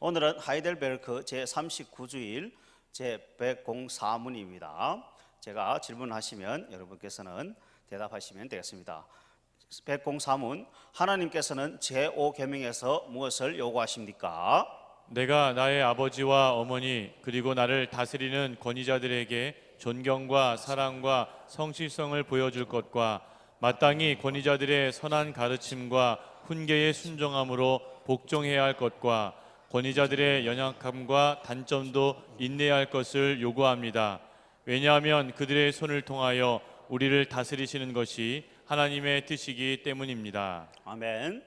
오늘은 하이델베르크 제39주일 제104문입니다. 제가 질문하시면 여러분께서는 대답하시면 되겠습니다. 104문, 하나님께서는 제5계명에서 무엇을 요구하십니까? 내가 나의 아버지와 어머니 그리고 나를 다스리는 권위자들에게 존경과 사랑과 성실성을 보여줄 것과 마땅히 권위자들의 선한 가르침과 훈계에 순종함으로 복종해야 할 것과 권위자들의 연약함과 단점도 인내할 것을 요구합니다. 왜냐하면 그들의 손을 통하여 우리를 다스리시는 것이 하나님의 뜻이기 때문입니다. 아멘.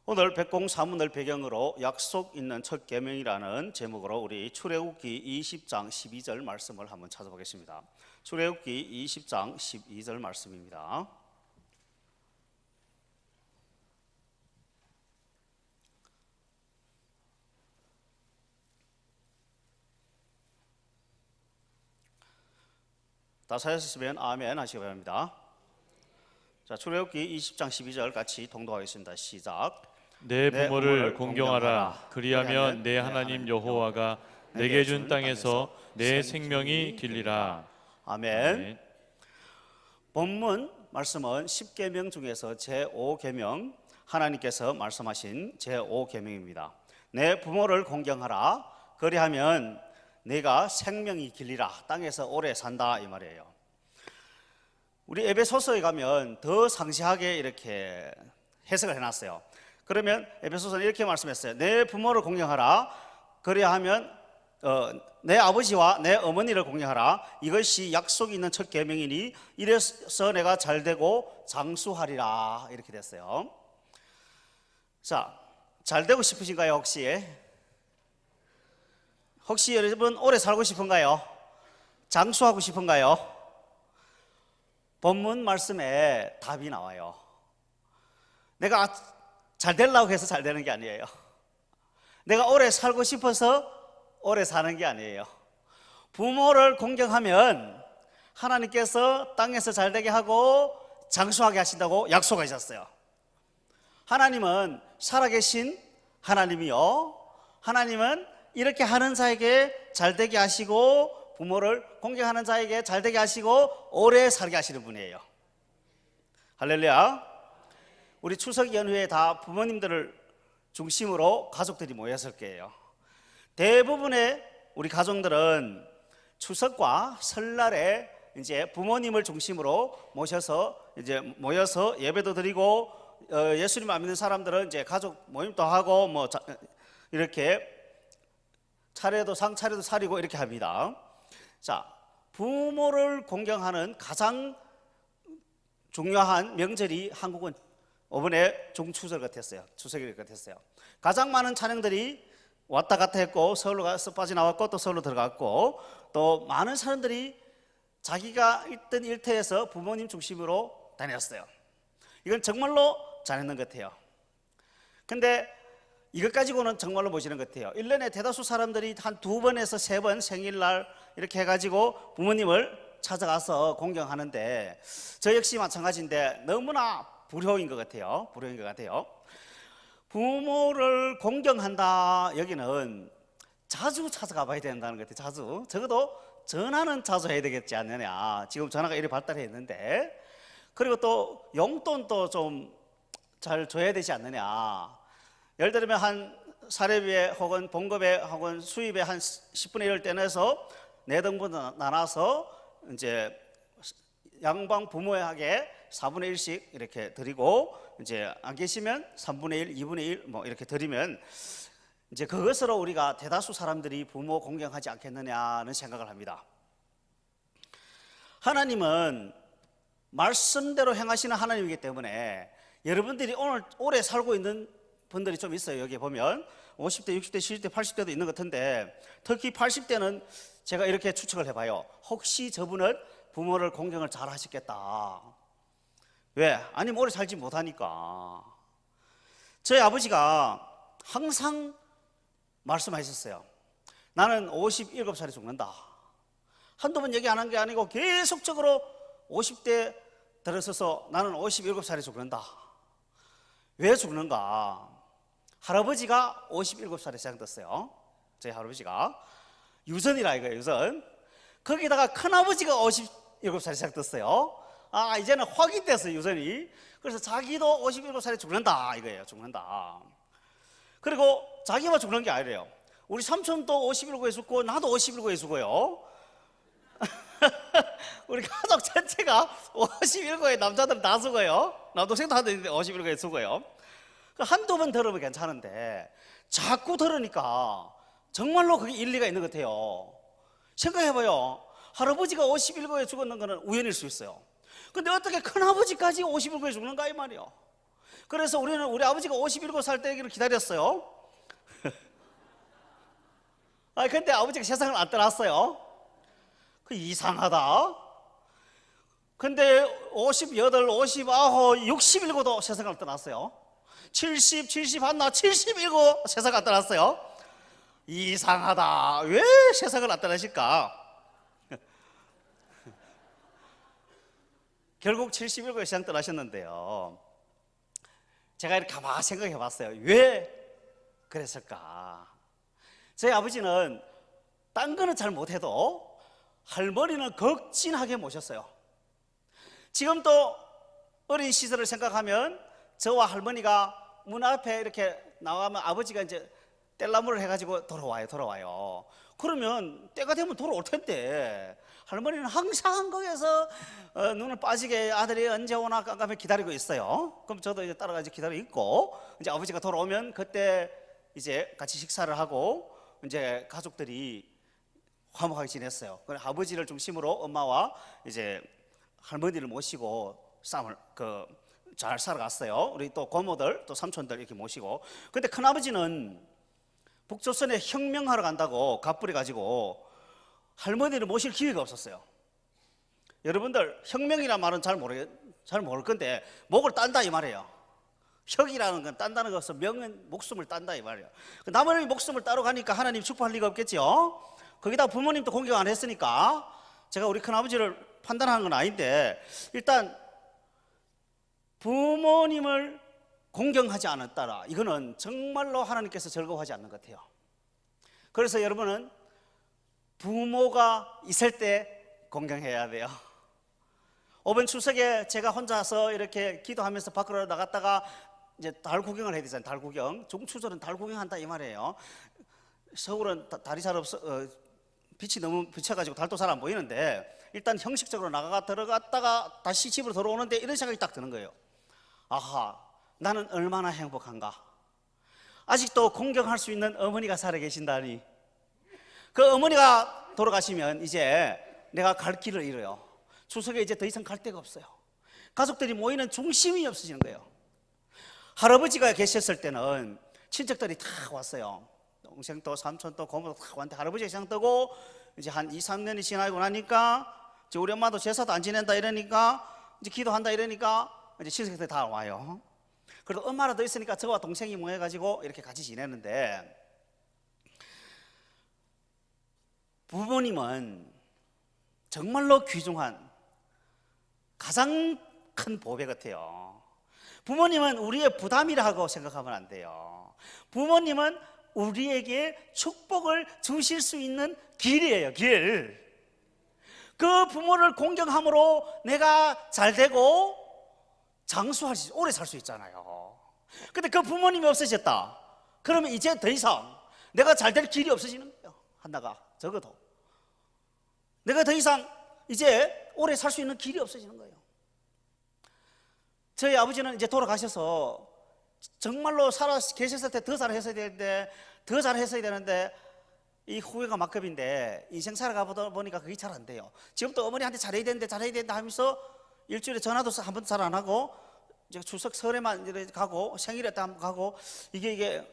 오늘 104문을 배경으로 약속 있는 첫 계명이라는 제목으로 우리 출애굽기 20장 12절 말씀을 한번 찾아보겠습니다. 출애굽기 20장 12절 말씀입니다. 다 찾으셨으면 아멘 하시기 바랍니다. 자, 출애굽기 20장 12절 같이 동독하겠습니다. 시작. 내 부모를 공경하라. 그리하면 내 하나님 여호와가 내게 준 땅에서 내 생명이 길리라. 아멘. 본문 말씀은 10계명 중에서 제5계명, 하나님께서 말씀하신 제5계명입니다. 내 부모를 공경하라. 그리하면 내가 생명이 길리라. 땅에서 오래 산다 이 말이에요. 우리 에베소서에 가면 더 상세하게 이렇게 해석을 해놨어요. 그러면 에베소서는 이렇게 말씀했어요. 내 부모를 공경하라. 그리하면 내 아버지와 내 어머니를 공경하라. 이것이 약속이 있는 첫 계명이니 이래서 내가 잘되고 장수하리라. 이렇게 됐어요. 자, 잘되고 싶으신가요? 혹시 여러분 오래 살고 싶은가요? 장수하고 싶은가요? 본문 말씀에 답이 나와요. 내가 잘 되려고 해서 잘 되는 게 아니에요. 내가 오래 살고 싶어서 오래 사는 게 아니에요. 부모를 공경하면 하나님께서 땅에서 잘 되게 하고 장수하게 하신다고 약속하셨어요. 하나님은 살아계신 하나님이요, 하나님은 이렇게 하는 자에게 잘 되게 하시고 부모를 공경하는 자에게 잘 되게 하시고 오래 살게 하시는 분이에요. 할렐루야. 우리 추석 연휴에 다 부모님들을 중심으로 가족들이 모였을 거예요. 대부분의 우리 가족들은 추석과 설날에 이제 부모님을 중심으로 모여서 예배도 드리고, 예수님 안 믿는 사람들은 이제 가족 모임도 하고 이렇게 차례도 차리고 이렇게 합니다. 자, 부모를 공경하는 가장 중요한 명절이 한국은 이번에 종추석 같았어요. 추석일 같았어요. 가장 많은 찬양들이 왔다 갔다 했고, 서울로 가서 빠져나왔고 또 서울로 들어갔고, 또 많은 사람들이 자기가 있던 일터에서 부모님 중심으로 다녔어요. 이건 정말로 잘했는 것 같아요. 근데 이것 가지고는 정말로 보시는 것 같아요. 1년에 대다수 사람들이 한 2번에서 3번 생일날 이렇게 해가지고 부모님을 찾아가서 공경하는데, 저 역시 마찬가지인데 너무나 불효인 것 같아요. 부모를 공경한다, 여기는 자주 찾아가 봐야 된다는 것 같아요. 자주. 적어도 전화는 자주 해야 되겠지 않느냐. 지금 전화가 이렇게 발달했는데, 그리고 또 용돈도 좀 잘 줘야 되지 않느냐. 예를 들면 한 사례비에 혹은 봉급에 혹은 수입에 한 10분의 1을 떼내서 4등분 나눠서 이제 양방 부모에게 4분의 1씩 이렇게 드리고, 이제 안 계시면 3분의 1, 2분의 1 이렇게 드리면 이제 그것으로 우리가 대다수 사람들이 부모 공경하지 않겠느냐는 생각을 합니다. 하나님은 말씀대로 행하시는 하나님이기 때문에 여러분들이 오래 살고 있는 분들이 좀 있어요. 여기 보면 50대, 60대, 70대, 80대도 있는 것 같은데, 특히 80대는 제가 이렇게 추측을 해봐요. 혹시 저분은 부모를 공경을 잘 하셨겠다. 왜? 아니면 오래 살지 못하니까. 저희 아버지가 항상 말씀하셨어요. 나는 57살에 죽는다. 한두 번 얘기 안 한 게 아니고 계속적으로 50대 들어서서 나는 57살에 죽는다. 왜 죽는가? 할아버지가 57살에 시작됐어요. 저희 할아버지가 유전이라 이거예요. 유전. 거기다가 큰아버지가 57살에 시작됐어요. 아, 이제는 확인됐어요, 유전이. 그래서 자기도 57살에 죽는다 이거예요. 죽는다. 그리고 자기만 죽는 게 아니래요. 우리 삼촌도 57에 죽고 나도 57에 죽어요. 우리 가족 전체가 57에 남자들은 다 죽어요. 남동생도 한대 있는데 57에 죽어요. 한두 번 들으면 괜찮은데 자꾸 들으니까 정말로 그게 일리가 있는 것 같아요. 생각해봐요. 할아버지가 51거에 죽었는 거는 우연일 수 있어요. 근데 어떻게 큰아버지까지 51거에 죽는가 이 말이에요. 그래서 우리는 우리 아버지가 51거 살 때기를 기다렸어요. 근데 아버지가 세상을 안 떠났어요. 그 이상하다. 근데 58, 59, 61거도 세상을 떠났어요. 70, 71, 71거 세상을 안 떠났어요. 이상하다. 왜 세상을 안 떠나실까? 결국 71거에 세상 떠나셨는데요. 제가 이렇게 가만히 생각해 봤어요. 왜 그랬을까? 저희 아버지는 딴 거는 잘 못해도 할머니는 극진하게 모셨어요. 지금도 어린 시절을 생각하면 저와 할머니가 문 앞에 이렇게 나가면 아버지가 이제 뗄나무를 해가지고 돌아와요. 그러면 때가 되면 돌아올 텐데 할머니는 항상 거기에서 눈을 빠지게 아들이 언제 오나 깜깜히 기다리고 있어요. 그럼 저도 이제 따라가서 기다리고 있고, 이제 아버지가 돌아오면 그때 이제 같이 식사를 하고 이제 가족들이 화목하게 지냈어요. 그래서 아버지를 중심으로 엄마와 이제 할머니를 모시고 쌈을 잘 살아갔어요. 우리 또 고모들 또 삼촌들 이렇게 모시고. 근데 큰아버지는 북조선에 혁명하러 간다고 갑부려 가지고 할머니를 모실 기회가 없었어요. 여러분들 혁명이란 말은 잘 모를 건데 목을 딴다 이 말이에요. 혁이라는 건 딴다는 것은 명은 목숨을 딴다 이 말이에요. 남의 목숨을 따러 가니까 하나님 축복할 리가 없겠죠. 거기다 부모님도 공경 안 했으니까 제가 우리 큰아버지를 판단하는 건 아닌데 일단 부모님을 공경하지 않았다라 이거는 정말로 하나님께서 즐거워하지 않는 것 같아요. 그래서 여러분은 부모가 있을 때 공경해야 돼요. 이번 추석에 제가 혼자서 이렇게 기도하면서 밖으로 나갔다가 이제 달 구경을 해야 되잖아요. 달 구경. 중추절은 달 구경한다 이 말이에요. 서울은 달이 잘 없어 빛이 너무 비쳐가지고 달도 잘 안 보이는데 일단 형식적으로 들어갔다가 다시 집으로 돌아오는데 이런 생각이 딱 드는 거예요. 아하, 나는 얼마나 행복한가. 아직도 공경할 수 있는 어머니가 살아 계신다니. 그 어머니가 돌아가시면 이제 내가 갈 길을 잃어요. 추석에 이제 더 이상 갈 데가 없어요. 가족들이 모이는 중심이 없어지는 거예요. 할아버지가 계셨을 때는 친척들이 다 왔어요. 동생도 삼촌도 고모도 다 왔는데 할아버지가 시장 뜨고 이제 한 2, 3년이 지나고 나니까 이제 우리 엄마도 제사도 안 지낸다 이러니까 이제 기도한다 이러니까 이제 친척들이 다 와요. 그래도 엄마라도 있으니까 저와 동생이 모여가지고 이렇게 같이 지내는데 부모님은 정말로 귀중한 가장 큰 보배 같아요. 부모님은 우리의 부담이라고 생각하면 안 돼요. 부모님은 우리에게 축복을 주실 수 있는 길이에요. 길. 그 부모를 공경함으로 내가 잘 되고 장수할 수, 오래 살 수 있잖아요. 근데 그 부모님이 없어졌다. 그러면 이제 더 이상 내가 잘 될 길이 없어지는 거예요. 하나가 적어도 내가 더 이상 이제 오래 살 수 있는 길이 없어지는 거예요. 저희 아버지는 이제 돌아가셔서 정말로 살아 계셨을 때 더 잘했어야 되는데 이 후회가 막급인데 인생 살아가 보니까 그게 잘 안 돼요. 지금도 어머니한테 잘해야 된다 하면서 일주일에 전화도 한 번도 잘 안 하고 이제 추석 설에만 가고 생일에 때 한 번 가고 이게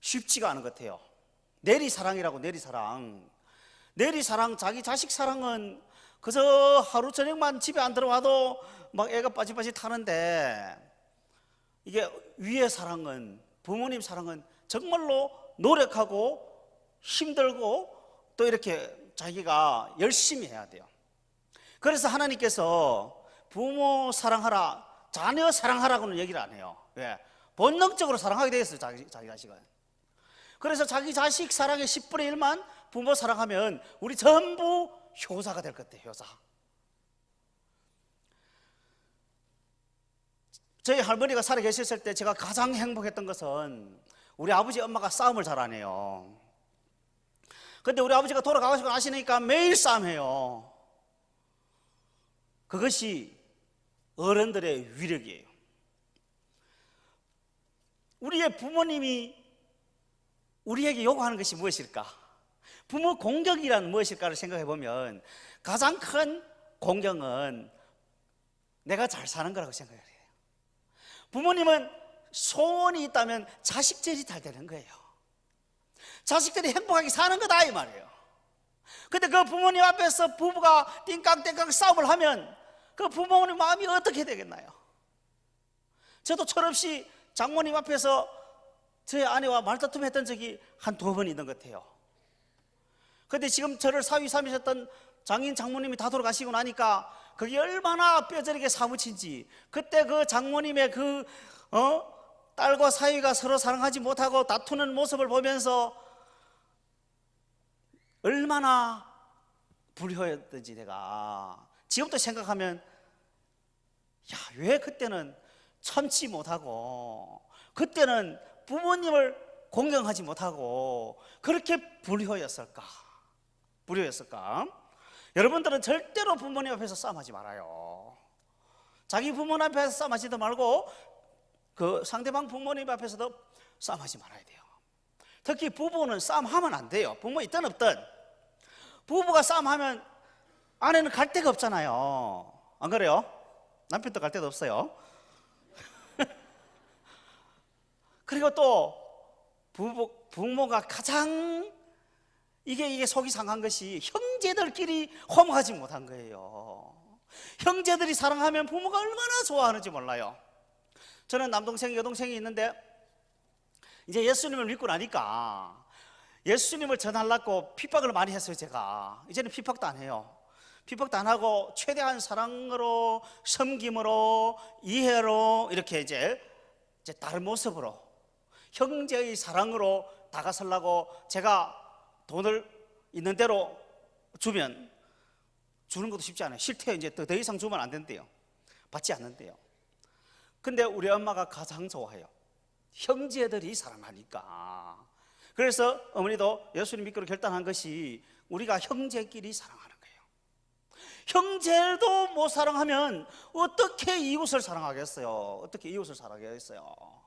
쉽지가 않은 것 같아요. 내리사랑이라고. 내리사랑 자기 자식 사랑은 그저 하루 저녁만 집에 안 들어와도 막 애가 빠지빠지 타는데 이게 위의 사랑은 부모님 사랑은 정말로 노력하고 힘들고 또 이렇게 자기가 열심히 해야 돼요. 그래서 하나님께서 부모 사랑하라 자녀 사랑하라고는 얘기를 안 해요. 왜? 본능적으로 사랑하게 되었어요. 자기 자식은. 그래서 자기 자식 사랑의 10분의 1만 부모 사랑하면 우리 전부 효자가 될 것 같아요. 효자. 저희 할머니가 살아 계셨을 때 제가 가장 행복했던 것은 우리 아버지 엄마가 싸움을 잘하네요. 근데 우리 아버지가 돌아가시고 나시니까 매일 싸움해요. 그것이 어른들의 위력이에요. 우리의 부모님이 우리에게 요구하는 것이 무엇일까? 부모 공경이란 무엇일까를 생각해 보면 가장 큰 공경은 내가 잘 사는 거라고 생각해요. 부모님은 소원이 있다면 자식들이 잘 되는 거예요. 자식들이 행복하게 사는 거다 이 말이에요. 근데 그 부모님 앞에서 부부가 띵깡띵깡 싸움을 하면 그 부모님 마음이 어떻게 되겠나요? 저도 철없이 장모님 앞에서 저희 아내와 말다툼했던 적이 한 2번 있는 것 같아요. 근데 지금 저를 사위 삼으셨던 장인 장모님이 다 돌아가시고 나니까 그게 얼마나 뼈저리게 사무친지, 그때 그 장모님의 딸과 사위가 서로 사랑하지 못하고 다투는 모습을 보면서 얼마나 불효였던지 내가 지금도 생각하면 왜 그때는 참지 못하고 그때는 부모님을 공경하지 못하고 그렇게 불효였을까? 여러분들은 절대로 부모님 앞에서 싸움하지 말아요. 자기 부모님 앞에서 싸움하지도 말고 그 상대방 부모님 앞에서도 싸움하지 말아야 돼요. 특히 부부는 싸움하면 안 돼요. 부모 있든 없든 부부가 싸움하면 아내는 갈 데가 없잖아요. 안 그래요? 남편도 갈 데도 없어요. 그리고 또 부모가 가장 이게 속이 상한 것이 형제들끼리 화목하지 못한 거예요. 형제들이 사랑하면 부모가 얼마나 좋아하는지 몰라요. 저는 남동생이 여동생이 있는데 이제 예수님을 믿고 나니까 예수님을 전하려고 핍박을 많이 했어요. 제가 이제는 핍박도 안 해요. 핍박도 안 하고 최대한 사랑으로, 섬김으로, 이해로 이렇게 이제 다른 모습으로 형제의 사랑으로 다가서려고 제가 돈을 있는 대로 주면 주는 것도 쉽지 않아요. 싫대요. 이제 더 이상 주면 안 된대요. 받지 않는데요. 근데 우리 엄마가 가장 좋아해요. 형제들이 사랑하니까. 그래서 어머니도 예수님 믿기로 결단한 것이 우리가 형제끼리 사랑하는 거예요. 형제도 못 사랑하면 어떻게 이웃을 사랑하겠어요? 어떻게 이웃을 사랑하겠어요?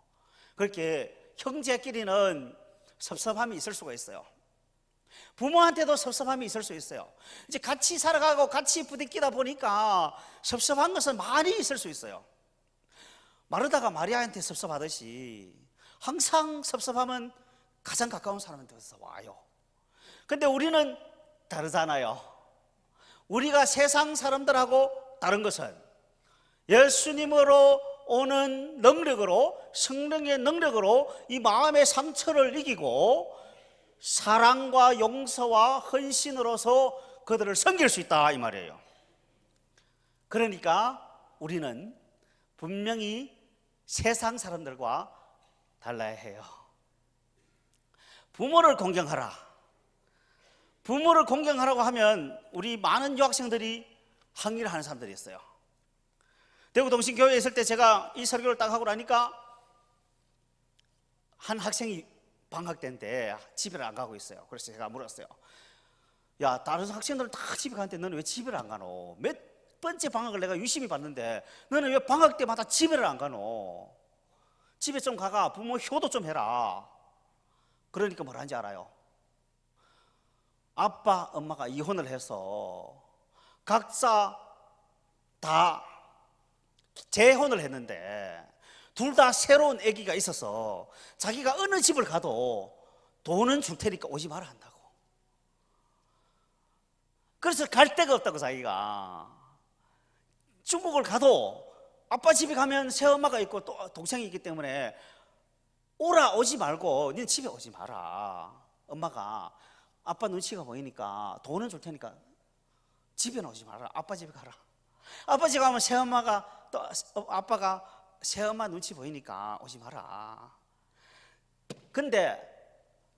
그렇게 형제끼리는 섭섭함이 있을 수가 있어요. 부모한테도 섭섭함이 있을 수 있어요. 이제 같이 살아가고 같이 부딪히다 보니까 섭섭한 것은 많이 있을 수 있어요. 마르다가 마리아한테 섭섭하듯이 항상 섭섭함은 가장 가까운 사람한테서 와요. 근데 우리는 다르잖아요. 우리가 세상 사람들하고 다른 것은 예수님으로 오는 능력으로, 성령의 능력으로 이 마음의 상처를 이기고 사랑과 용서와 헌신으로서 그들을 섬길 수 있다 이 말이에요. 그러니까 우리는 분명히 세상 사람들과 달라야 해요. 부모를 공경하라. 부모를 공경하라고 하면 우리 많은 유학생들이 항의를 하는 사람들이 있어요. 대구 동신교회에 있을 때 제가 이 설교를 딱 하고 나니까 한 학생이 방학 때인데 집에 안 가고 있어요. 그래서 제가 물었어요. 야, 다른 학생들은 다 집에 가는데 너는 왜 집에 안 가노? 몇 번째 방학을 내가 유심히 봤는데 너는 왜 방학 때마다 집에 안 가노? 집에 좀 가가 부모 효도 좀 해라. 그러니까 뭐라는지 알아요? 아빠, 엄마가 이혼을 해서 각자 다 재혼을 했는데 둘 다 새로운 아기가 있어서 자기가 어느 집을 가도 돈은 줄 테니까 오지 마라 한다고. 그래서 갈 데가 없다고. 자기가 중국을 가도 아빠 집에 가면 새엄마가 있고 또 동생이 있기 때문에 오지 말고 너는 집에 오지 마라. 엄마가 아빠 눈치가 보이니까 돈은 줄 테니까 집에 오지 마라. 아빠 집에 가라. 아빠 집에 가면 새엄마가 또 아빠가 새엄마 눈치 보이니까 오지 마라. 근데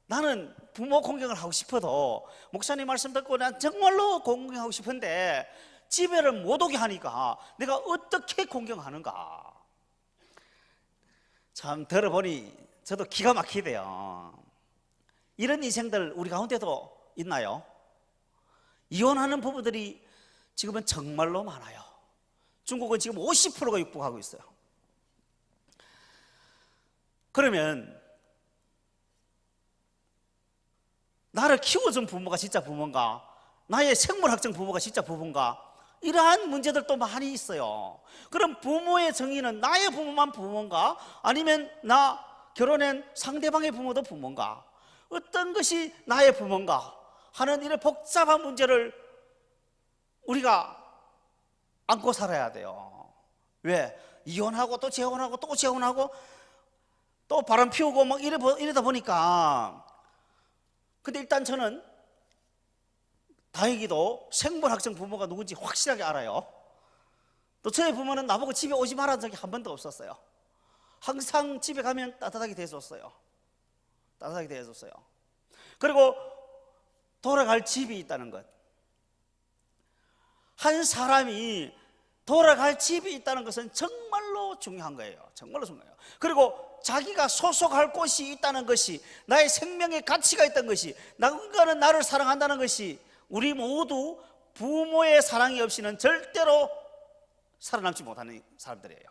나는 부모 공경을 하고 싶어도 목사님 말씀 듣고 난 정말로 공경하고 싶은데 집에를 못 오게 하니까 내가 어떻게 공경하는가. 참 들어보니 저도 기가 막히대요. 이런 인생들 우리 가운데도 있나요? 이혼하는 부부들이 지금은 정말로 많아요. 중국은 지금 50%가 육박하고 있어요. 그러면 나를 키워준 부모가 진짜 부모인가? 나의 생물학적 부모가 진짜 부모인가? 이러한 문제들도 많이 있어요. 그럼 부모의 정의는 나의 부모만 부모인가? 아니면 나 결혼한 상대방의 부모도 부모인가? 어떤 것이 나의 부모인가? 하는 이런 복잡한 문제를 우리가 안고 살아야 돼요. 왜? 이혼하고 또 재혼하고 또 재혼하고 또 바람 피우고 막 이러다 보니까. 근데 일단 저는 다행히도 생물학적 부모가 누군지 확실하게 알아요. 또 저의 부모는 나보고 집에 오지 말라는 적이 한 번도 없었어요. 항상 집에 가면 따뜻하게 대해줬어요. 따뜻하게 대해줬어요. 그리고 돌아갈 집이 있다는 것. 한 사람이 돌아갈 집이 있다는 것은 정말로 중요한 거예요. 정말로 중요해요. 그리고 자기가 소속할 곳이 있다는 것이, 나의 생명의 가치가 있다는 것이, 누군가는 나를 사랑한다는 것이, 우리 모두 부모의 사랑이 없이는 절대로 살아남지 못하는 사람들이에요.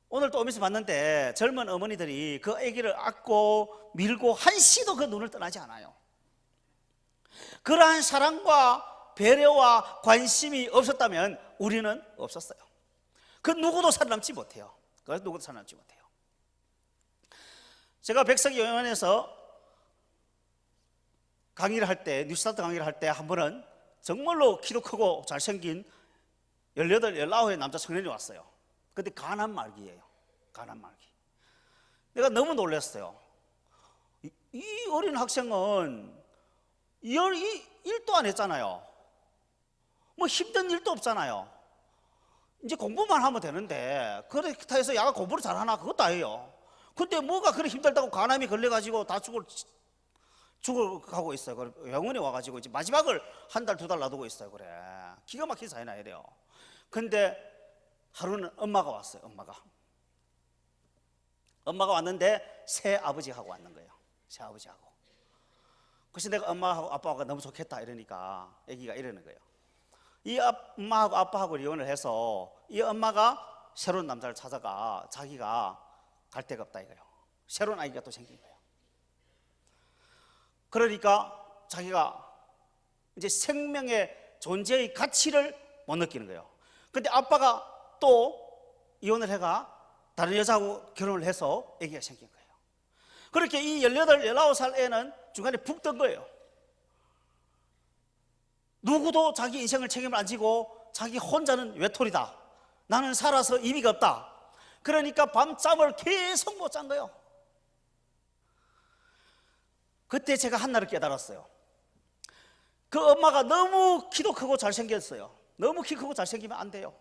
오늘 또 오면서 봤는데 젊은 어머니들이 그 아기를 안고 밀고 한시도 그 눈을 떠나지 않아요. 그러한 사랑과 배려와 관심이 없었다면 우리는 없었어요. 그 누구도 살아남지 못해요. 그 누구도 살아남지 못해요. 제가 백석이 영연에서 강의를 할 때, 뉴스타트 강의를 할 때 한 번은 정말로 키도 크고 잘생긴 18, 19의 남자 청년이 왔어요. 근데 가난 말기예요. 가난 말기. 내가 너무 놀랐어요. 이 어린 학생은 일도 안 했잖아요. 뭐 힘든 일도 없잖아요. 이제 공부만 하면 되는데 그렇게 해서 야가 공부를 잘하나? 그것도 아니에요. 근데 뭐가 그렇게 힘들다고 간암이 걸려가지고 다 죽어가고 있어요. 병원에 와가지고 이제 마지막을 한 달, 2달 놔두고 있어요. 그래, 기가 막힌 사이 나야 돼요. 근데 하루는 엄마가 왔어요. 엄마가 왔는데 새 아버지하고 왔는 거예요. 새 아버지하고. 그래서 내가 엄마하고 아빠하고 너무 좋겠다 이러니까 아기가 이러는 거예요. 이 엄마하고 아빠하고 이혼을 해서 이 엄마가 새로운 남자를 찾아가 자기가 갈 데가 없다 이거예요. 새로운 아이가 또 생긴 거예요. 그러니까 자기가 이제 생명의 존재의 가치를 못 느끼는 거예요. 근데 아빠가 또 이혼을 해가 다른 여자하고 결혼을 해서 아기가 생긴 거예요. 그렇게 이 18, 19살 애는 중간에 푹 뜬 거예요. 누구도 자기 인생을 책임을 안 지고 자기 혼자는 외톨이다. 나는 살아서 의미가 없다. 그러니까 밤잠을 계속 못 잔 거예요. 그때 제가 한날을 깨달았어요. 그 엄마가 너무 키도 크고 잘생겼어요. 너무 키 크고 잘생기면 안 돼요.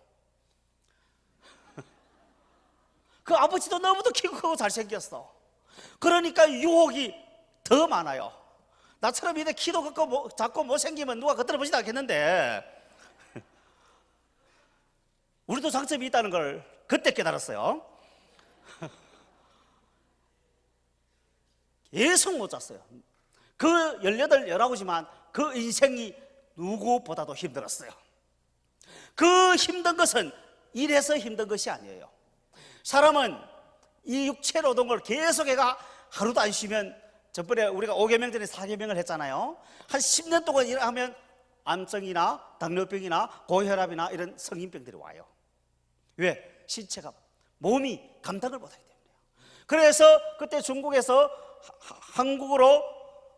그 아버지도 너무도 키 크고 잘생겼어. 그러니까 유혹이 더 많아요. 나처럼 이렇게 키도 크고 작고 못생기면 누가 겉들어 보지도 않겠는데 우리도 장점이 있다는 걸 그때 깨달았어요. 계속 못 잤어요. 그 18, 19이지만 그 인생이 누구보다도 힘들었어요. 그 힘든 것은 이래서 힘든 것이 아니에요. 사람은 이 육체 노동을 계속해가 하루도 안 쉬면, 저번에 우리가 5계명 전에 4계명을 했잖아요. 한 10년 동안 일하면 암증이나 당뇨병이나 고혈압이나 이런 성인병들이 와요. 왜? 신체가, 몸이 감당을 못하기 때문에요. 그래서 그때 중국에서 한국으로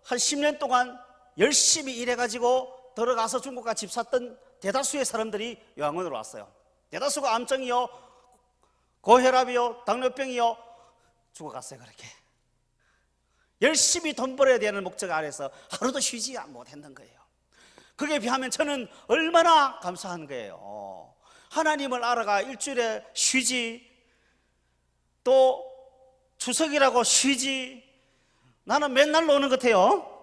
한 10년 동안 열심히 일해가지고 들어가서 중국과 집 샀던 대다수의 사람들이 요양원으로 왔어요. 대다수가 암증이요, 고혈압이요, 당뇨병이요, 죽어갔어요. 그렇게 열심히 돈 벌어야 되는 목적 아래서 하루도 쉬지 못했는 거예요. 그게 비하면 저는 얼마나 감사한 거예요. 하나님을 알아가 일주일에 쉬지, 또 추석이라고 쉬지. 나는 맨날 노는 것 같아요.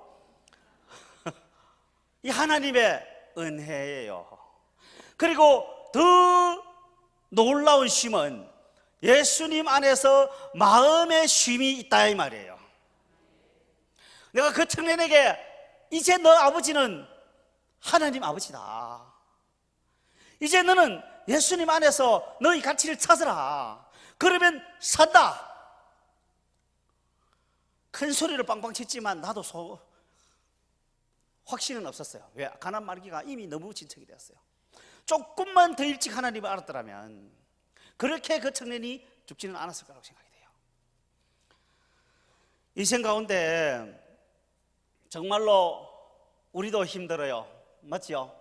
이 하나님의 은혜예요. 그리고 더 놀라운 쉼은 예수님 안에서 마음의 쉼이 있다 이 말이에요. 내가 그 청년에게 이제 너 아버지는 하나님 아버지다. 이제 너는 예수님 안에서 너의 가치를 찾으라. 그러면 산다. 큰 소리를 빵빵 쳤지만 나도 확신은 없었어요. 왜? 가난 말기가 이미 너무 진척이 되었어요. 조금만 더 일찍 하나님을 알았더라면 그렇게 그 청년이 죽지는 않았을 거라고 생각이 돼요. 인생 가운데 정말로 우리도 힘들어요. 맞죠?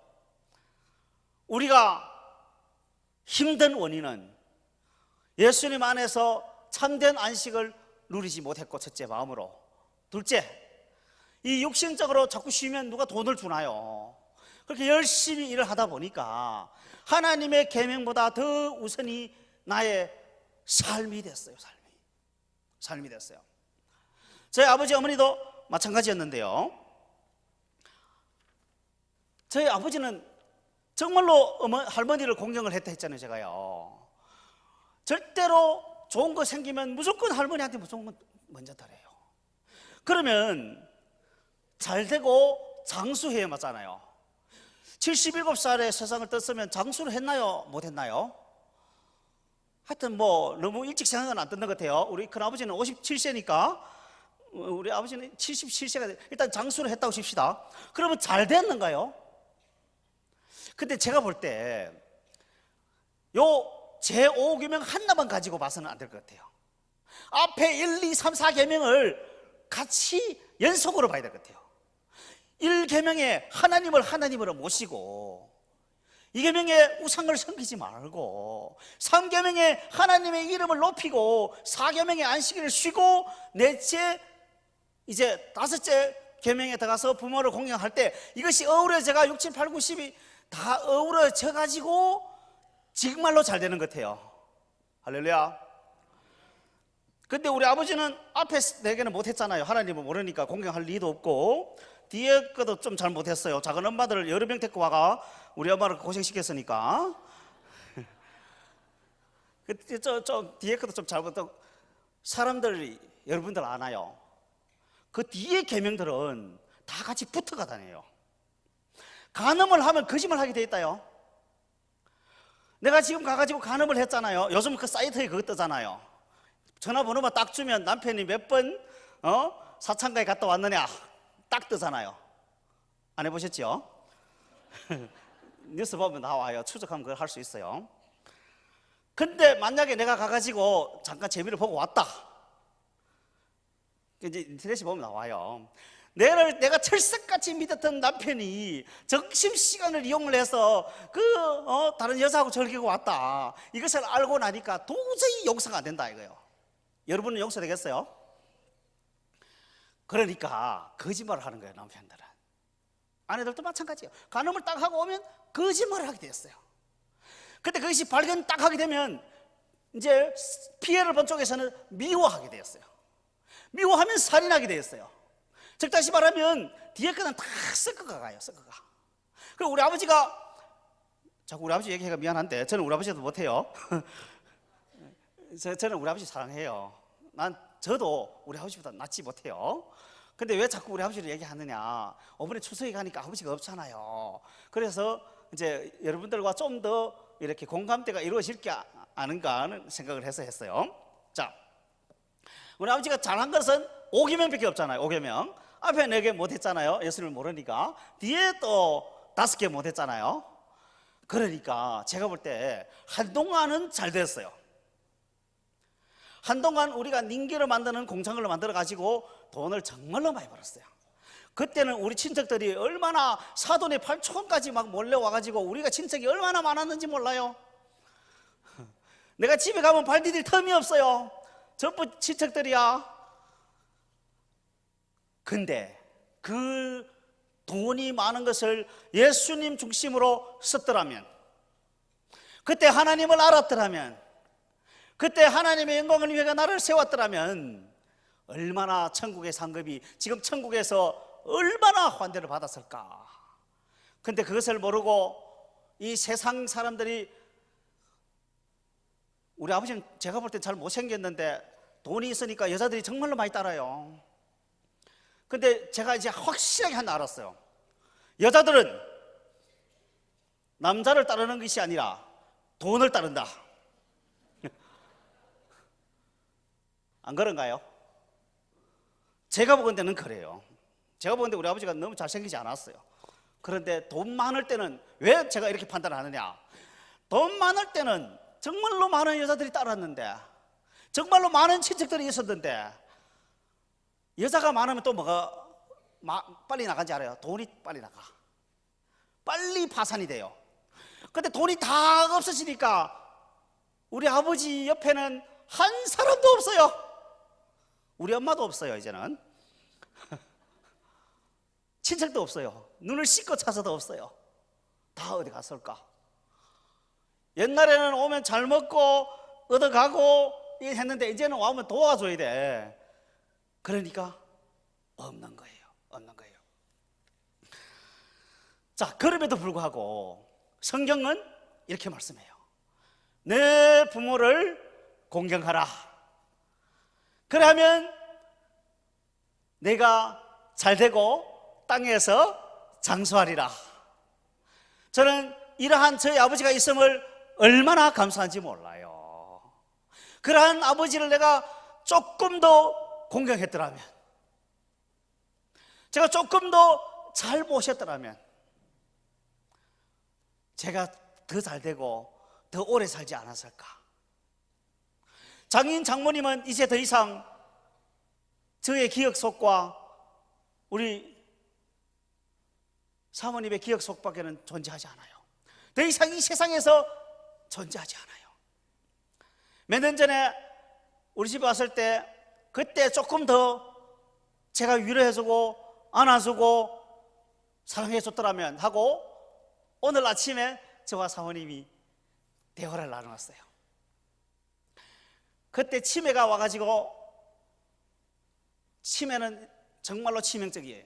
우리가 힘든 원인은 예수님 안에서 참된 안식을 누리지 못했고, 첫째 마음으로. 둘째, 이 육신적으로 자꾸 쉬면 누가 돈을 주나요? 그렇게 열심히 일을 하다 보니까 하나님의 계명보다 더 우선이 나의 삶이 됐어요. 삶이 됐어요. 저희 아버지 어머니도 마찬가지였는데요. 저희 아버지는 정말로 할머니를 공경을 했다 했잖아요. 제가요, 절대로 좋은 거 생기면 무조건 할머니한테 무조건 먼저 드려요. 그러면 잘 되고 장수해야 맞잖아요. 77살에 세상을 떴으면 장수를 했나요? 못 했나요? 하여튼 뭐 너무 일찍 생각은 안 떴는 것 같아요. 우리 큰아버지는 57세니까 우리 아버지는 77세가 일단 장수를 했다고 칩시다. 그러면 잘 됐는가요? 근데 제가 볼 때 요 제5계명 하나만 가지고 봐서는 안 될 것 같아요. 앞에 1, 2, 3, 4계명을 같이 연속으로 봐야 될 것 같아요. 1계명에 하나님을 하나님으로 모시고, 2계명에 우상을 섬기지 말고, 3계명에 하나님의 이름을 높이고, 4계명에 안식일을 쉬고, 넷째 이제 5째 계명에 들어가서 부모를 공경할 때 이것이 어우러져가 6, 7, 8, 9, 10이 다 어우러져 가지고 정말로 잘 되는 것 같아요. 할렐루야. 근데 우리 아버지는 앞에 4개는 못했잖아요. 하나님을 모르니까 공경할 리도 없고, 뒤에 것도 좀 잘 못했어요. 작은 엄마들을 여러 명 데리고 와가 우리 엄마를 고생시켰으니까. 뒤에 것도 좀 잘못하고, 사람들이 여러분들 아나요? 그 뒤에 계명들은 다 같이 붙어가 다녀요. 간음을 하면 거짓말하게 돼 있다요. 내가 지금 가가지고 간음을 했잖아요. 요즘 그 사이트에 그거 뜨잖아요. 전화번호만 딱 주면 남편이 몇 번 사창가에 갔다 왔느냐 딱 뜨잖아요. 안 해보셨죠? 뉴스 보면 나와요. 추적하면 그걸 할 수 있어요. 근데 만약에 내가 가가지고 잠깐 재미를 보고 왔다, 이제 인터넷에 보면 나와요. 내가 철석같이 믿었던 남편이 점심시간을 이용을 해서 다른 여자하고 즐기고 왔다, 이것을 알고 나니까 도저히 용서가 안 된다 이거예요. 여러분은 용서되겠어요? 그러니까 거짓말을 하는 거예요. 남편들은, 아내들도 마찬가지예요. 간음을 딱 하고 오면 거짓말을 하게 됐어요. 근데 그것이 발견 딱 하게 되면 이제 피해를 본 쪽에서는 미워하게 되었어요. 미워하면 살인하게 되었어요. 즉 다시 말하면 뒤에 거는 다 섞어가 가요. 섞어가. 그리고 우리 아버지가, 자꾸 우리 아버지 얘기하기가 미안한데 저는 우리 아버지도 못해요. 저는 우리 아버지 사랑해요. 저도 우리 아버지보다 낫지 못해요. 근데 왜 자꾸 우리 아버지를 얘기하느냐, 이번에 추석에 가니까 아버지가 없잖아요. 그래서 이제 여러분들과 좀 더 이렇게 공감대가 이루어질 게 아닌가 하는 생각을 해서 했어요. 자, 우리 아버지가 잘한 것은 5계명밖에 없잖아요. 5계명 앞에 4개 못했잖아요. 예수를 모르니까. 뒤에 또 5개 못했잖아요. 그러니까 제가 볼 때 한동안은 잘 됐어요. 한동안 우리가 닌기를 만드는 공장을 만들어 가지고 돈을 정말로 많이 벌었어요. 그때는 우리 친척들이 얼마나 사돈의 8촌까지 막 몰려와 가지고 우리가 친척이 얼마나 많았는지 몰라요. 내가 집에 가면 발 디딜 틈이 없어요. 전부 친척들이야. 근데 그 돈이 많은 것을 예수님 중심으로 썼더라면, 그때 하나님을 알았더라면, 그때 하나님의 영광을 위해 나를 세웠더라면 얼마나 천국의 상급이 지금 천국에서 얼마나 환대를 받았을까. 근데 그것을 모르고 이 세상 사람들이, 우리 아버지는 제가 볼 때 잘 못생겼는데 돈이 있으니까 여자들이 정말로 많이 따라요. 근데 제가 이제 확실하게 하나 알았어요. 여자들은 남자를 따르는 것이 아니라 돈을 따른다. 안 그런가요? 제가 보건대는 그래요. 제가 보건대 우리 아버지가 너무 잘생기지 않았어요. 그런데 돈 많을 때는, 왜 제가 이렇게 판단하느냐, 돈 많을 때는 정말로 많은 여자들이 따랐는데, 정말로 많은 친척들이 있었는데, 여자가 많으면 또 뭐가 빨리 나간지 알아요? 돈이 빨리 나가. 빨리 파산이 돼요. 근데 돈이 다 없어지니까 우리 아버지 옆에는 한 사람도 없어요. 우리 엄마도 없어요. 이제는 친척도 없어요. 눈을 씻고 찾아도 없어요. 다 어디 갔을까? 옛날에는 오면 잘 먹고 얻어가고 했는데 이제는 와면 도와줘야 돼. 그러니까 없는 거예요. 없는 거예요. 자, 그럼에도 불구하고 성경은 이렇게 말씀해요. 내 부모를 공경하라. 그러면 내가 잘되고 땅에서 장수하리라. 저는 이러한 저희 아버지가 있음을 얼마나 감사한지 몰라요. 그러한 아버지를 내가 조금 더 공경했더라면, 제가 조금 더 잘 모셨더라면 제가 더 잘되고 더 오래 살지 않았을까. 장인 장모님은 이제 더 이상 저의 기억 속과 우리 사모님의 기억 속밖에는 존재하지 않아요. 더 이상 이 세상에서 존재하지 않아요. 몇 년 전에 우리 집에 왔을 때 그때 조금 더 제가 위로해주고 안아주고 사랑해줬더라면 하고, 오늘 아침에 저와 사모님이 대화를 나누었어요. 그때 치매가 와가지고, 치매는 정말로 치명적이에요.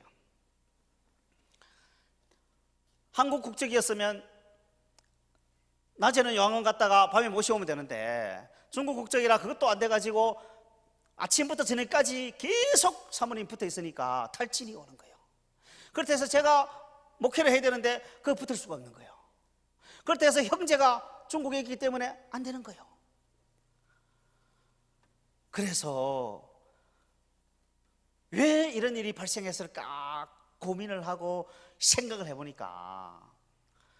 한국 국적이었으면 낮에는 요양원 갔다가 밤에 모셔오면 되는데, 중국 국적이라 그것도 안 돼가지고 아침부터 저녁까지 계속 사모님 붙어 있으니까 탈진이 오는 거예요. 그렇다 해서 제가 목회를 해야 되는데 그거 붙을 수가 없는 거예요. 그렇다 해서 형제가 중국에 있기 때문에 안 되는 거예요. 그래서 왜 이런 일이 발생했을까 고민을 하고 생각을 해보니까,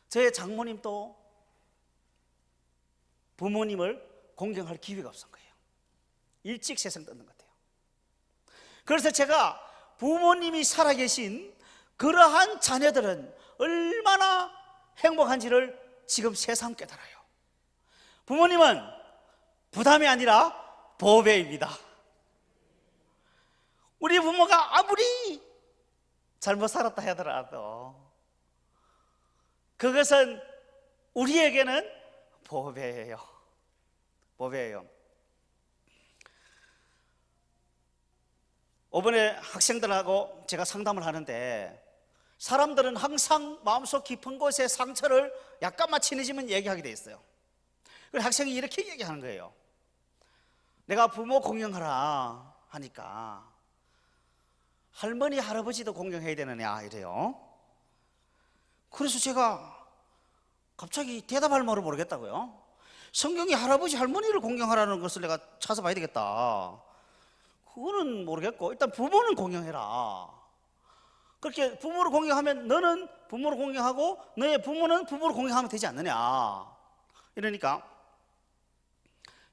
저의 장모님도 부모님을 공경할 기회가 없은 거예요. 일찍 세상 떴는 것 같아요. 그래서 제가 부모님이 살아계신 그러한 자녀들은 얼마나 행복한지를 지금 새삼 깨달아요. 부모님은 부담이 아니라 보배입니다. 우리 부모가 아무리 잘못 살았다 하더라도 그것은 우리에게는 보배예요. 보배예요. 이번에 학생들하고 제가 상담을 하는데, 사람들은 항상 마음속 깊은 곳에 상처를 약간만 친해지면 얘기하게 돼 있어요. 그래서 학생이 이렇게 얘기하는 거예요. 내가 부모 공경하라 하니까 할머니 할아버지도 공경해야 되느냐 이래요. 그래서 제가 갑자기 대답할 말을 모르겠다고요. 성경이 할아버지 할머니를 공경하라는 것을 내가 찾아봐야 되겠다. 그거는 모르겠고, 일단 부모는 공경해라. 그렇게 부모를 공경하면 너는 부모를 공경하고 너의 부모는 부모를 공경하면 되지 않느냐. 이러니까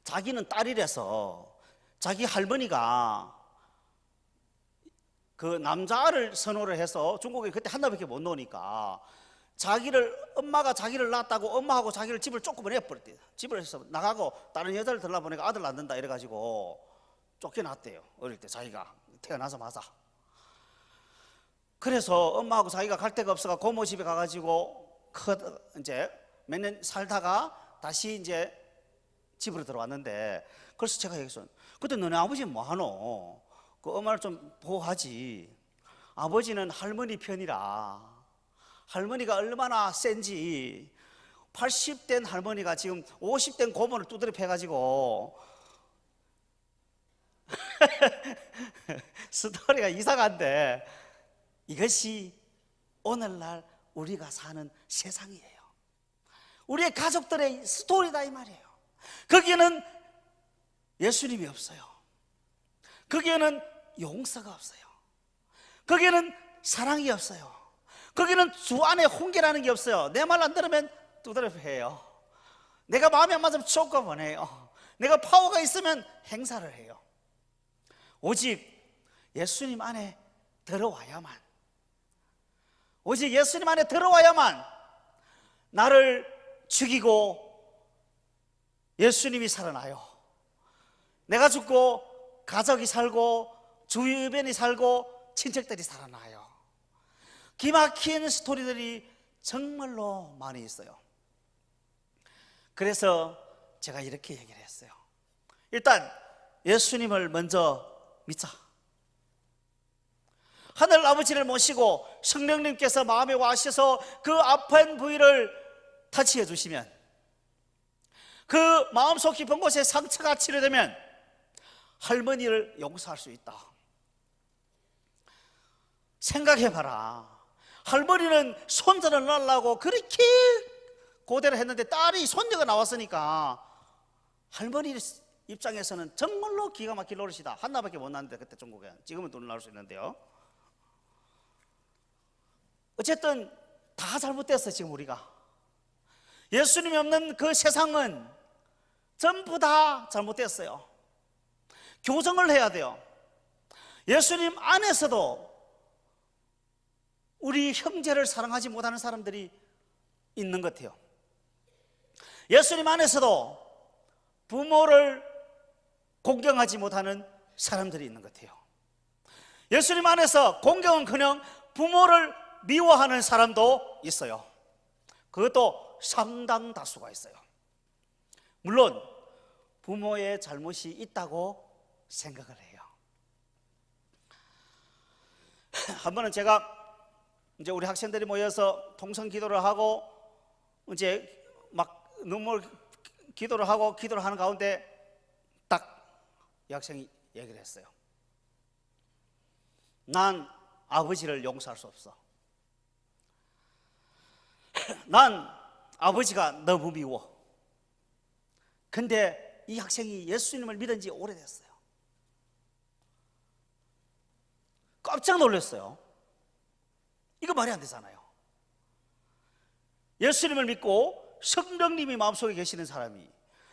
자기는 딸이라서 자기 할머니가 그 남자를 선호를 해서, 중국에 그때 한나밖에 못 놓으니까 엄마가 자기를 낳았다고 엄마하고 자기를 집을 조금 내버렸대요. 집을 해서 나가고 다른 여자를 들라보니까 아들 낳는다 이래가지고 쫓겨났대요. 어릴 때 자기가 태어나자마자. 그래서 엄마하고 자기가 갈 데가 없어가 고모 집에 가가지고 이제 몇 년 살다가 다시 이제 집으로 들어왔는데, 그래서 제가 얘기했어요. 근데 너네 아버지는 뭐하노? 그 엄마를 좀 보호하지. 아버지는 할머니 편이라. 할머니가 얼마나 센지, 80된 할머니가 지금 50된 고모를 두드려 패가지고 스토리가 이상한데, 이것이 오늘날 우리가 사는 세상이에요. 우리의 가족들의 스토리다 이 말이에요. 거기에는 예수님이 없어요. 거기에는 용서가 없어요. 거기에는 사랑이 없어요. 거기는 주 안에 훈계라는 게 없어요. 내 말 안 들으면 두드려 패요. 내가 마음에 안 맞으면 쫓아 보내요. 내가 파워가 있으면 행사를 해요. 오직 예수님 안에 들어와야만, 오직 예수님 안에 들어와야만 나를 죽이고 예수님이 살아나요. 내가 죽고 가족이 살고 주변이 살고 친척들이 살아나요. 기막힌 스토리들이 정말로 많이 있어요. 그래서 제가 이렇게 얘기를 했어요. 일단 예수님을 먼저 믿자. 하늘 아버지를 모시고 성령님께서 마음에 와셔서 그 아픈 부위를 터치해 주시면, 그 마음속 깊은 곳에 상처가 치료되면 할머니를 용서할 수 있다. 생각해봐라. 할머니는 손자를 낳으려고 그렇게 고대를 했는데 딸이 손녀가 나왔으니까 할머니 입장에서는 정말로 기가 막힐 노릇이다. 하나밖에 못 낳았는데 그때 중국에, 지금은 돈 나올 수 있는데요. 어쨌든 다 잘못됐어. 지금 우리가 예수님이 없는 그 세상은 전부 다 잘못됐어요. 교정을 해야 돼요. 예수님 안에서도 우리 형제를 사랑하지 못하는 사람들이 있는 것 같아요. 예수님 안에서도 부모를 공경하지 못하는 사람들이 있는 것 같아요. 예수님 안에서 공경은커녕 부모를 미워하는 사람도 있어요. 그것도 상당 다수가 있어요. 물론 부모의 잘못이 있다고 생각을 해요. 한 번은 제가 이제 우리 학생들이 모여서 통성 기도를 하고 이제 막 눈물 기도를 하고 기도를 하는 가운데 딱 이 학생이 얘기를 했어요. 난 아버지를 용서할 수 없어. 난 아버지가 너무 미워. 근데 이 학생이 예수님을 믿은 지 오래됐어요. 깜짝 놀랐어요. 이거 말이 안 되잖아요. 예수님을 믿고 성령님이 마음속에 계시는 사람이,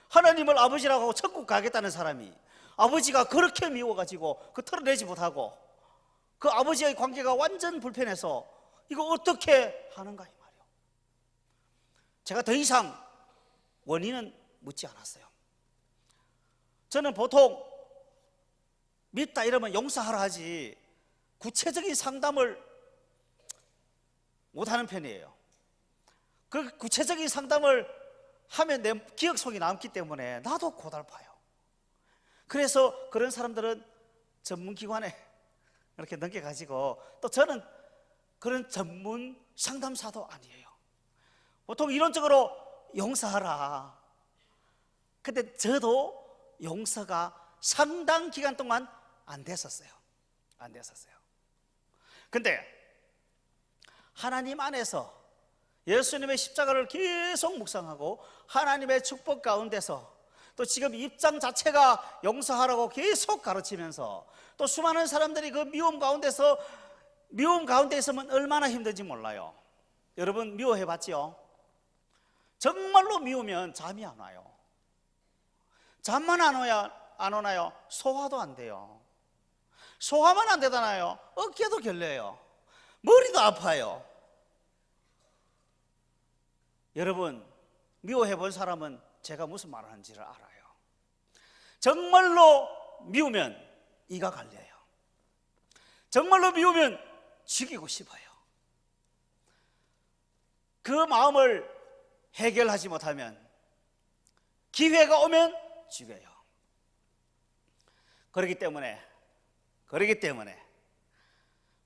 하나님을 아버지라고 하고 천국 가겠다는 사람이 아버지가 그렇게 미워가지고 그 털어내지 못하고 그 아버지의 관계가 완전 불편해서 이거 어떻게 하는가 이 말이에요. 제가 더 이상 원인은 묻지 않았어요. 저는 보통 믿다 이러면 용서하라 하지 구체적인 상담을 못하는 편이에요. 그 구체적인 상담을 하면 내 기억 속에 남기 때문에 나도 고달파요. 그래서 그런 사람들은 전문기관에 이렇게 넘겨가지고, 또 저는 그런 전문 상담사도 아니에요. 보통 이론적으로 용서하라. 근데 저도 용서가 상당 기간 동안 안 됐었어요. 근데 하나님 안에서 예수님의 십자가를 계속 묵상하고 하나님의 축복 가운데서, 또 지금 입장 자체가 용서하라고 계속 가르치면서, 또 수많은 사람들이 그 미움 가운데 있으면 얼마나 힘든지 몰라요. 여러분 미워해 봤지요? 정말로 미우면 잠이 안 와요. 잠만 안 오나요? 소화도 안 돼요. 소화만 안 되잖아요. 어깨도 결려요. 머리도 아파요. 여러분 미워해 본 사람은 제가 무슨 말을 하는지를 알아요. 정말로 미우면 이가 갈려요. 정말로 미우면 죽이고 싶어요. 그 마음을 해결하지 못하면 기회가 오면 죽여요. 그렇기 때문에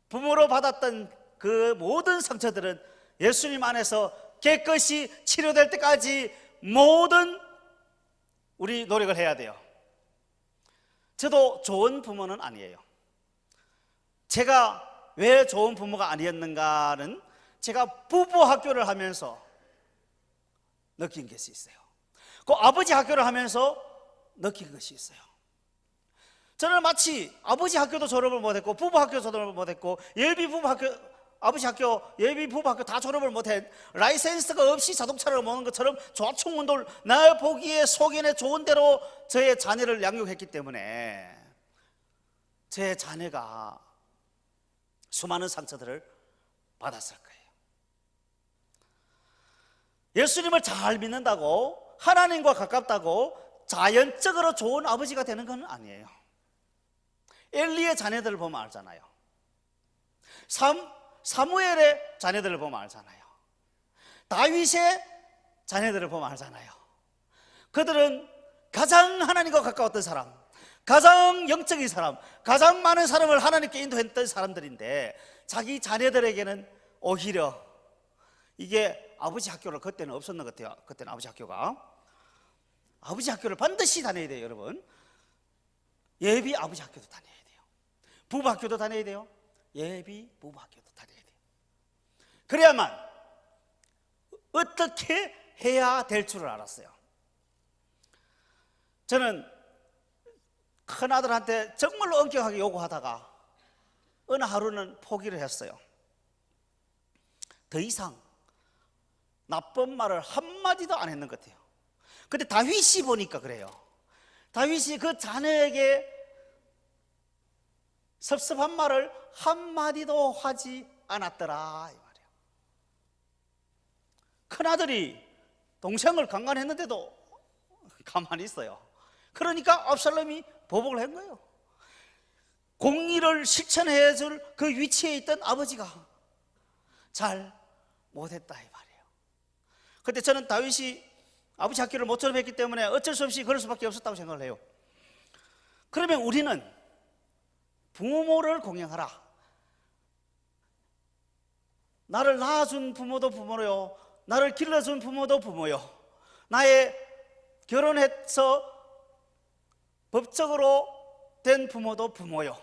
부모로 받았던 그 모든 상처들은 예수님 안에서 깨끗이 치료될 때까지 모든 우리 노력을 해야 돼요. 저도 좋은 부모는 아니에요. 제가 왜 좋은 부모가 아니었는가는 제가 부부 학교를 하면서 느낀 것이 있어요. 그 아버지 학교를 하면서 느낀 것이 있어요. 저는 마치 아버지 학교도 졸업을 못했고 부부 학교 졸업을 못했고 예비 부부 학교, 아버지 학교, 예비 부부 학교 다 졸업을 못한 라이센스가 없이 자동차를 모는 것처럼 좌충운동을 나 보기에 속인에 좋은 대로 저의 자녀를 양육했기 때문에 제 자녀가 수많은 상처들을 받았을 거예요. 예수님을 잘 믿는다고 하나님과 가깝다고 자연적으로 좋은 아버지가 되는 건 아니에요. 엘리의 자녀들을 보면 알잖아요. 사무엘의 자녀들을 보면 알잖아요. 다윗의 자녀들을 보면 알잖아요. 그들은 가장 하나님과 가까웠던 사람, 가장 영적인 사람, 가장 많은 사람을 하나님께 인도했던 사람들인데 자기 자녀들에게는 오히려 이게 아버지 학교를 그때는 없었는 것 같아요. 그때는 아버지 학교를 반드시 다녀야 돼요, 여러분. 예비 아버지 학교도 다녀야 돼요. 부부 학교도 다녀야 돼요. 예비 부부 학교도 다녀야 돼요. 그래야만 어떻게 해야 될 줄을 알았어요. 저는 큰아들한테 정말로 엄격하게 요구하다가 어느 하루는 포기를 했어요. 더 이상 나쁜 말을 한마디도 안 했는 것 같아요. 근데 다윗이 보니까 그래요. 다윗이 그 자녀에게 섭섭한 말을 한마디도 하지 않았더라 이 말이에요. 큰아들이 동생을 강간했는데도 가만히 있어요. 그러니까 압살롬이 보복을 한 거예요. 공의를 실천해 줄 그 위치에 있던 아버지가 잘 못했다 이 말이에요. 그때 저는 다윗이 아버지 학교를 못 졸업했기 때문에 어쩔 수 없이 그럴 수밖에 없었다고 생각을 해요. 그러면 우리는 부모를 공경하라. 나를 낳아준 부모도 부모요, 나를 길러준 부모도 부모요, 나의 결혼해서 법적으로 된 부모도 부모요.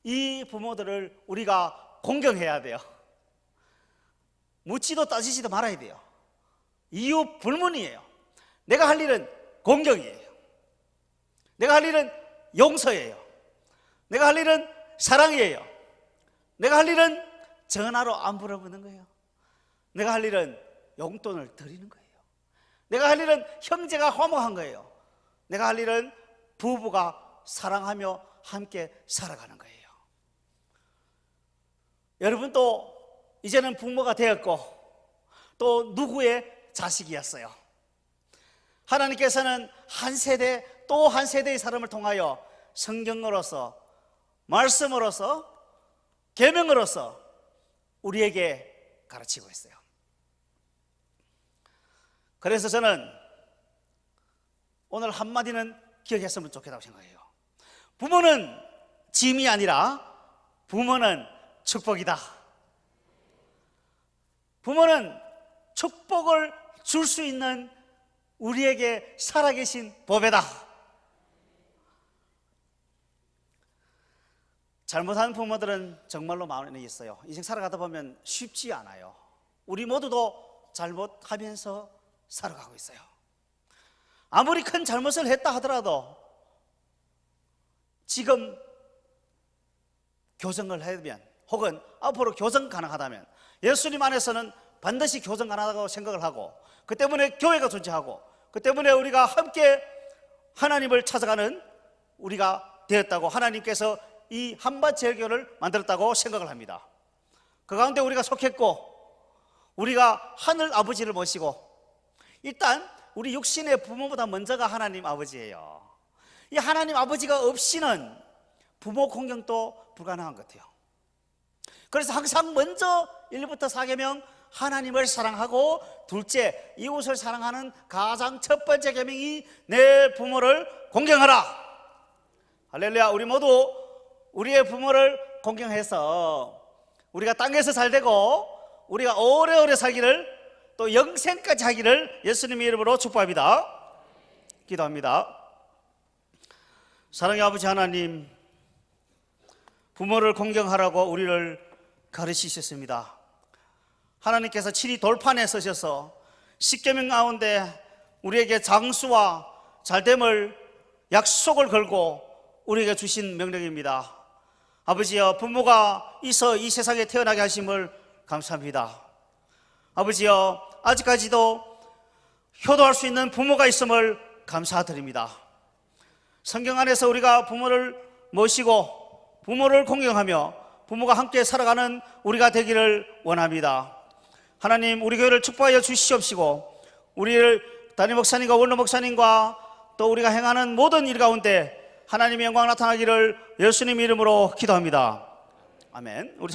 이 부모들을 우리가 공경해야 돼요. 묻지도 따지지도 말아야 돼요. 이유 불문이에요. 내가 할 일은 공경이에요. 내가 할 일은 용서예요. 내가 할 일은 사랑이에요. 내가 할 일은 전화로 안 물어보는 거예요. 내가 할 일은 용돈을 드리는 거예요. 내가 할 일은 형제가 화목한 거예요. 내가 할 일은 부부가 사랑하며 함께 살아가는 거예요. 여러분도 이제는 부모가 되었고 또 누구의 자식이었어요. 하나님께서는 한 세대 또 한 세대의 사람을 통하여 성경으로서, 말씀으로서, 계명으로서 우리에게 가르치고 있어요. 그래서 저는 오늘 한마디는 기억했으면 좋겠다고 생각해요. 부모는 짐이 아니라 부모는 축복이다. 부모는 축복을 줄 수 있는 우리에게 살아계신 보배다. 잘못한 부모들은 정말로 많이 있어요. 인생 살아가다 보면 쉽지 않아요. 우리 모두도 잘못하면서 살아가고 있어요. 아무리 큰 잘못을 했다 하더라도 지금 교정을 하면, 혹은 앞으로 교정 가능하다면, 예수님 안에서는 반드시 교정 가능하다고 생각을 하고, 그 때문에 교회가 존재하고, 그 때문에 우리가 함께 하나님을 찾아가는 우리가 되었다고, 하나님께서 이 한밭제교를 만들었다고 생각을 합니다. 그 가운데 우리가 속했고, 우리가 하늘 아버지를 모시고, 일단 우리 육신의 부모보다 먼저가 하나님 아버지예요. 이 하나님 아버지가 없이는 부모 공경도 불가능한 것 같아요. 그래서 항상 먼저 1부터 4계명 하나님을 사랑하고 둘째, 이웃을 사랑하는 가장 첫 번째 계명이 내 부모를 공경하라. 할렐루야. 우리 모두 우리의 부모를 공경해서 우리가 땅에서 잘 되고 우리가 오래오래 살기를, 또 영생까지 하기를 예수님의 이름으로 축복합니다. 기도합니다. 사랑의 아버지 하나님, 부모를 공경하라고 우리를 가르치셨습니다. 하나님께서 친히 돌판에 서셔서 십계명 가운데 우리에게 장수와 잘됨을 약속을 걸고 우리에게 주신 명령입니다. 아버지여, 부모가 있어 이 세상에 태어나게 하심을 감사합니다. 아버지여, 아직까지도 효도할 수 있는 부모가 있음을 감사드립니다. 성경 안에서 우리가 부모를 모시고 부모를 공경하며 부모가 함께 살아가는 우리가 되기를 원합니다. 하나님, 우리 교회를 축복하여 주시옵시고 우리를 담임 목사님과 원로 목사님과 또 우리가 행하는 모든 일 가운데 하나님의 영광 나타나기를 예수님 이름으로 기도합니다. 아멘. 우리